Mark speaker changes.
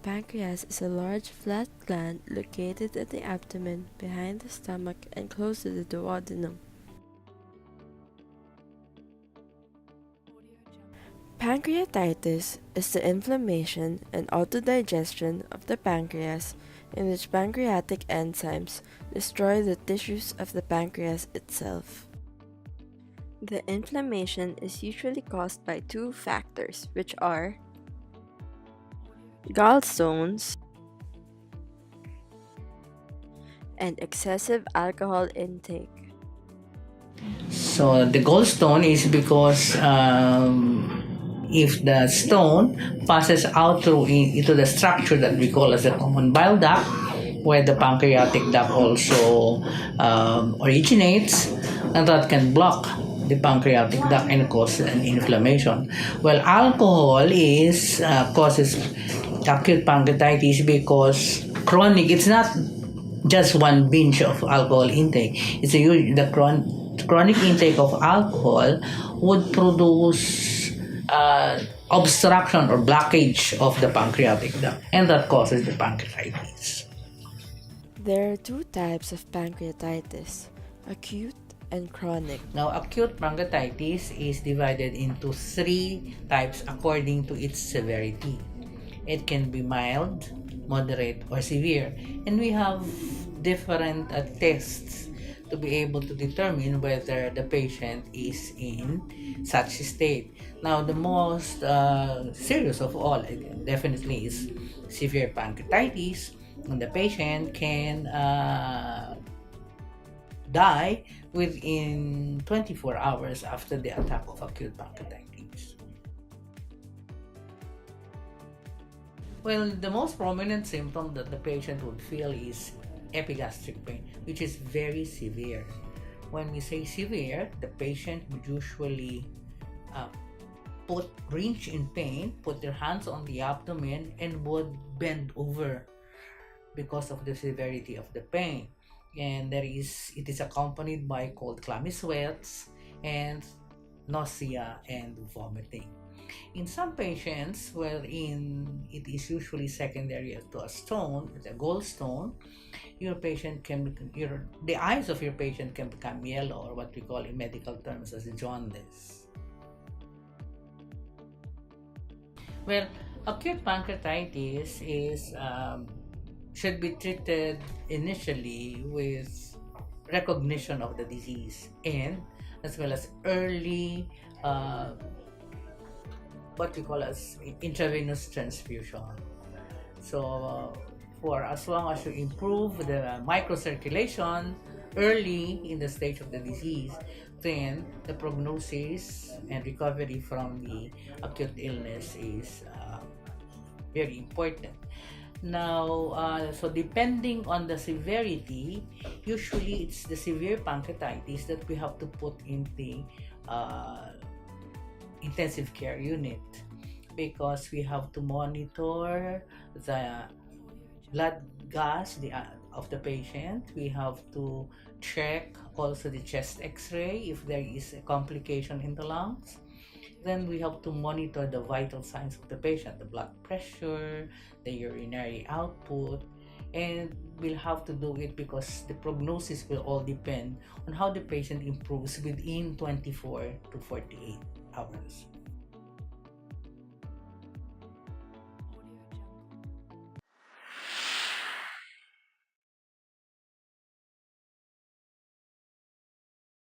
Speaker 1: pancreas is a large flat gland located at the abdomen, behind the stomach, and close to the duodenum. Pancreatitis is the inflammation and autodigestion of the pancreas, in which pancreatic enzymes destroy the tissues of the pancreas itself. The inflammation is usually caused by two factors, which are gallstones and excessive alcohol intake.
Speaker 2: So the gallstone is because if the stone passes out into the structure that we call as the common bile duct, where the pancreatic duct also originates, and that can block the pancreatic duct and cause an inflammation. Well, alcohol is causes acute pancreatitis because chronic. It's not just one binge of alcohol intake. It's the chronic intake of alcohol would produce obstruction or blockage of the pancreatic duct, and that causes the pancreatitis.
Speaker 1: There are two types of pancreatitis, acute and chronic.
Speaker 2: Now, acute pancreatitis is divided into three types according to its severity. It can be mild, moderate, or severe, and we have different tests to be able to determine whether the patient is in such state. Now, the most serious of all definitely is severe pancreatitis, and the patient can die within 24 hours after the attack of acute pancreatitis. Well, the most prominent symptom that the patient would feel is epigastric pain, which is very severe. When we say severe, the patient would usually wrench in pain, put their hands on the abdomen, and would bend over because of the severity of the pain. And it is accompanied by cold, clammy sweats and nausea and vomiting. In some patients, wherein it is usually secondary to a stone, a gallstone, the eyes of your patient can become yellow, or what we call in medical terms as jaundice. Well, acute pancreatitis should be treated initially with recognition of the disease, and as well as early what we call as intravenous transfusion. So for as long as you improve the microcirculation early in the stage of the disease, then the prognosis and recovery from the acute illness is very important. Now, so depending on the severity, usually it's the severe pancreatitis that we have to put in the intensive care unit, because we have to monitor the blood gas of the patient. We have to check also the chest x-ray if there is a complication in the lungs. Then we have to monitor the vital signs of the patient, the blood pressure, the urinary output, and we'll have to do it because the prognosis will all depend on how the patient improves within 24 to 48 hours.